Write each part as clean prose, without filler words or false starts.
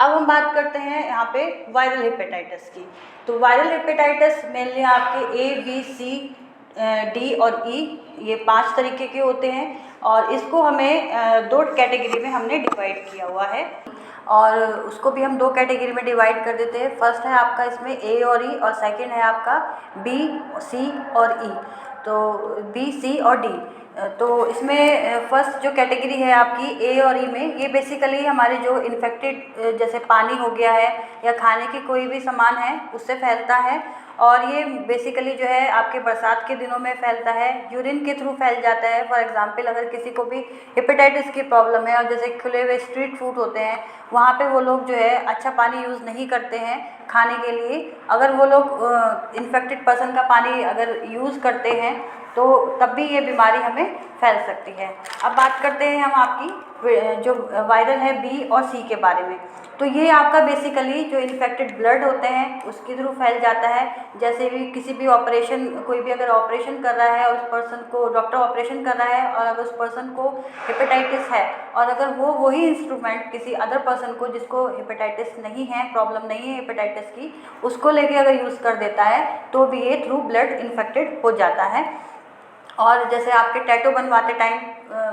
अब हम बात करते हैं यहाँ पे वायरल हेपेटाइटिस की। तो वायरल हेपेटाइटिस मेनली आपके ए, बी, सी, डी और ई, ये 5 तरीके के होते हैं और इसको हमें 2 कैटेगरी में हमने डिवाइड किया हुआ है और उसको भी हम 2 कैटेगरी में डिवाइड कर देते हैं। फर्स्ट है आपका इसमें ए और ई और सेकंड है आपका बी, सी और ई, तो बी, सी और डी। तो इसमें फर्स्ट जो कैटेगरी है आपकी ए और ई में, ये बेसिकली हमारे जो इन्फेक्टेड जैसे पानी हो गया है या खाने की कोई भी सामान है उससे फैलता है और ये बेसिकली जो है आपके बरसात के दिनों में फैलता है, यूरिन के थ्रू फैल जाता है। फॉर एग्जांपल अगर किसी को भी हेपेटाइटिस की प्रॉब्लम है और जैसे खुले हुए स्ट्रीट फूड होते हैं वहाँ पे वो लोग जो है अच्छा पानी यूज़ नहीं करते हैं खाने के लिए, अगर वो लोग इन्फेक्टेड पर्सन का पानी अगर यूज़ करते हैं तो तब भी ये बीमारी हमें फैल सकती है। अब बात करते हैं हम आपकी जो वायरल है बी और सी के बारे में। तो ये आपका बेसिकली जो इन्फेक्टेड ब्लड होते हैं उसके थ्रू फैल जाता है। जैसे भी किसी भी ऑपरेशन, कोई भी अगर ऑपरेशन कर रहा है और उस पर्सन को, डॉक्टर ऑपरेशन कर रहा है और अगर उस पर्सन को हेपेटाइटिस है और अगर वो वही इंस्ट्रूमेंट किसी अदर पर्सन को जिसको हेपेटाइटिस नहीं है, प्रॉब्लम नहीं है हेपेटाइटिस की, उसको लेके अगर यूज़ कर देता है तो भी ये थ्रू ब्लड इन्फेक्टेड हो जाता है। और जैसे आपके टैटू बनवाते टाइम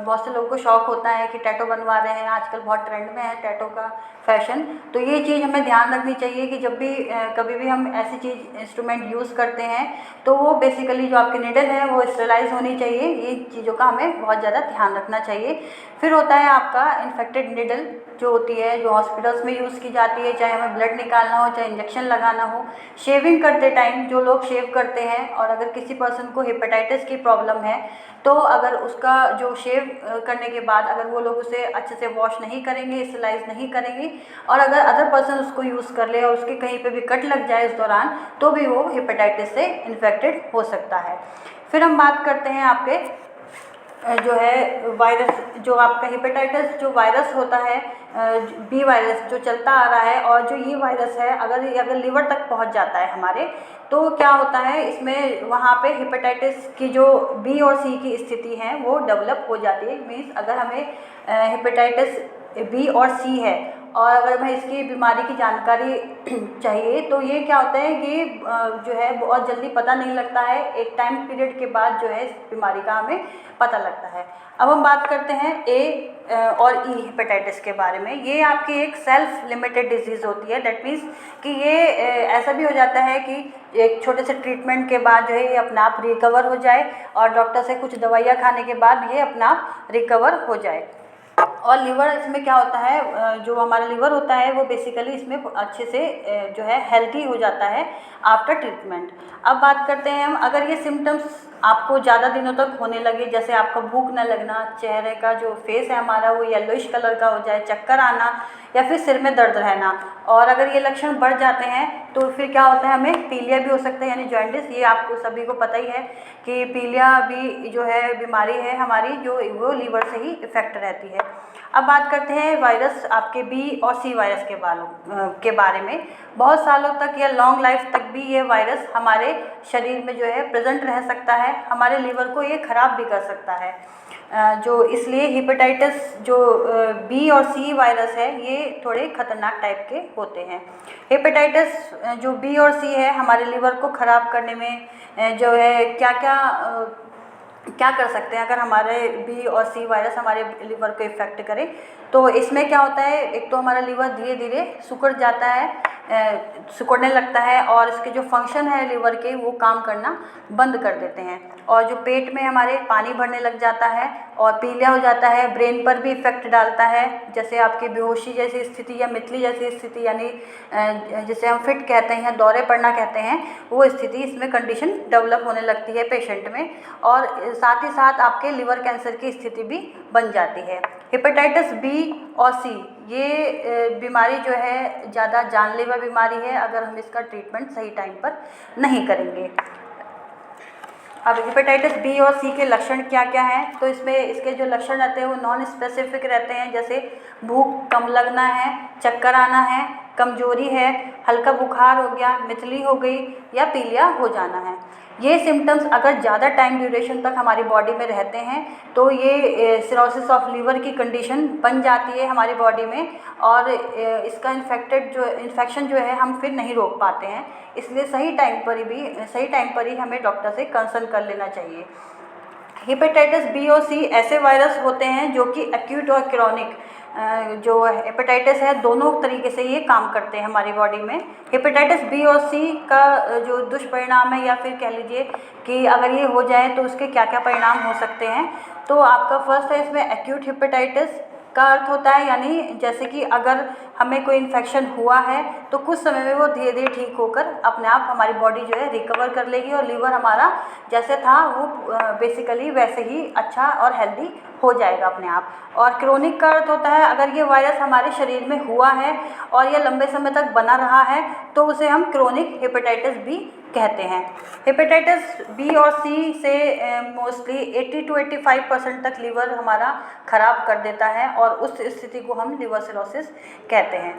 बहुत से लोगों को शौक होता है कि टैटू बनवा रहे हैं, आजकल बहुत ट्रेंड में है टैटू का फैशन, तो ये चीज़ हमें ध्यान रखनी चाहिए कि जब भी कभी भी हम ऐसी चीज़ इंस्ट्रूमेंट यूज़ करते हैं तो वो बेसिकली जो आपकी निडल है वो स्टेलाइज होनी चाहिए। ये चीज़ों का हमें बहुत ज़्यादा ध्यान रखना चाहिए। फिर होता है आपका इन्फेक्टेड निडल जो होती है, जो हॉस्पिटल्स में यूज़ की जाती है, चाहे हमें ब्लड निकालना हो, चाहे इंजेक्शन लगाना हो। शेविंग करते टाइम जो लोग शेव करते हैं और अगर किसी पर्सन को हेपेटाइटिस की प्रॉब्लम है तो अगर उसका जो शेव करने के बाद अगर वो लोग उसे अच्छे से वॉश नहीं करेंगे, स्टेलाइज नहीं करेंगे और अगर अदर पर्सन उसको यूज़ कर ले और उसके कहीं पे भी कट लग जाए इस दौरान तो भी वो हेपेटाइटिस से इन्फेक्टेड हो सकता है। फिर हम बात करते हैं आपके जो है वायरस, जो आपका हेपेटाइटिस जो वायरस होता है, बी वायरस जो चलता आ रहा है और जो ये वायरस है अगर लिवर तक पहुंच जाता है हमारे, तो क्या होता है इसमें वहाँ पे हेपेटाइटिस की जो बी और सी की स्थिति है वो डेवलप हो जाती है। मीन्स अगर हमें हेपेटाइटिस बी और सी है और अगर हमें इसकी बीमारी की जानकारी चाहिए तो ये क्या होता है कि जो है बहुत जल्दी पता नहीं लगता है, एक टाइम पीरियड के बाद जो है इस बीमारी का हमें पता लगता है। अब हम बात करते हैं ए और ई हेपेटाइटिस के बारे में। ये आपकी एक सेल्फ लिमिटेड डिजीज़ होती है। दैट मीन्स कि ये ऐसा भी हो जाता है कि एक छोटे से ट्रीटमेंट के बाद जो है ये अपना आप रिकवर हो जाए और डॉक्टर से कुछ दवाइयाँ खाने के बाद ये अपना आप रिकवर हो जाए। और लिवर इसमें क्या होता है, जो हमारा लिवर होता है वो बेसिकली इसमें अच्छे से जो है हेल्थी हो जाता है आफ्टर ट्रीटमेंट। अब बात करते हैं हम, अगर ये सिम्टम्स आपको ज़्यादा दिनों तक होने लगे, जैसे आपका भूख न लगना, चेहरे का जो फेस है हमारा वो येलोइश कलर का हो जाए, चक्कर आना या फिर सिर में दर्द रहना, और अगर ये लक्षण बढ़ जाते हैं तो फिर क्या होता है हमें पीलिया भी हो सकता है यानी जॉन्डिस। ये आपको सभी को पता ही है कि पीलिया भी जो है बीमारी है हमारी जो वो लीवर से ही इफेक्ट रहती है। अब बात करते हैं वायरस आपके बी और सी वायरस के बारे में। बहुत सालों तक या लॉन्ग लाइफ तक भी ये वायरस हमारे शरीर में जो है प्रेजेंट रह सकता है, हमारे लीवर को ये ख़राब भी कर सकता है। जो इसलिए हेपेटाइटिस जो बी और सी वायरस है ये थोड़े खतरनाक टाइप के होते हैं। हेपेटाइटिस जो बी और सी है हमारे लिवर को ख़राब करने में जो है क्या कर सकते हैं अगर हमारे बी और सी वायरस हमारे लिवर को इफ़ेक्ट करे, तो इसमें क्या होता है, एक तो हमारा लिवर धीरे धीरे सिकुड़ जाता है, सिकुड़ने लगता है और इसके जो फंक्शन है लिवर के वो काम करना बंद कर देते हैं और जो पेट में हमारे पानी भरने लग जाता है और पीलिया हो जाता है। ब्रेन पर भी इफ़ेक्ट डालता है, जैसे आपकी बेहोशी जैसी स्थिति या मितली जैसी स्थिति, यानी जिसे हम फिट कहते हैं, दौरे पड़ना कहते हैं, वो स्थिति इसमें कंडीशन डेवलप होने लगती है पेशेंट में और साथ ही साथ आपके लिवर कैंसर की स्थिति भी बन जाती है। हेपेटाइटिस बी और सी ये बीमारी जो है ज़्यादा जानलेवा बीमारी है अगर हम इसका ट्रीटमेंट सही टाइम पर नहीं करेंगे। अब हेपेटाइटिस बी और सी के लक्षण क्या क्या हैं, तो इसमें इसके जो लक्षण रहते हैं वो नॉन स्पेसिफिक रहते हैं, जैसे भूख कम लगना है, चक्कर आना है, कमजोरी है, हल्का बुखार हो गया, मितली हो गई या पीलिया हो जाना है। ये सिम्टम्स अगर ज़्यादा टाइम ड्यूरेशन तक हमारी बॉडी में रहते हैं तो ये सिरोसिस ऑफ लीवर की कंडीशन बन जाती है हमारी बॉडी में, और इसका इन्फेक्शन जो है हम फिर नहीं रोक पाते हैं। इसलिए सही टाइम पर ही हमें डॉक्टर से कंसल्ट कर लेना चाहिए। हेपेटाइटिस बी और सी ऐसे वायरस होते हैं जो कि एक्यूट और क्रोनिक, जो हेपेटाइटिस है दोनों तरीके से ये काम करते हैं हमारी बॉडी में। हेपेटाइटिस बी और सी का जो दुष्परिणाम है, या फिर कह लीजिए कि अगर ये हो जाए तो उसके क्या क्या परिणाम हो सकते हैं। तो आपका फर्स्ट है इसमें एक्यूट हेपेटाइटिस का अर्थ होता है, यानी जैसे कि अगर हमें कोई इन्फेक्शन हुआ है तो कुछ समय में वो धीरे धीरे ठीक होकर अपने आप हमारी बॉडी जो है रिकवर कर लेगी और लीवर हमारा जैसे था वो बेसिकली वैसे ही अच्छा और हेल्दी हो जाएगा अपने आप। और क्रोनिक का अर्थ होता है अगर ये वायरस हमारे शरीर में हुआ है और ये लंबे समय तक बना रहा है तो उसे हम क्रोनिक हेपेटाइटिस बी कहते हैं। हेपेटाइटिस बी और सी से मोस्टली 80 to 85% तक लीवर हमारा ख़राब कर देता है और उस स्थिति को हम लिवर सिरोसिस कहते हैं।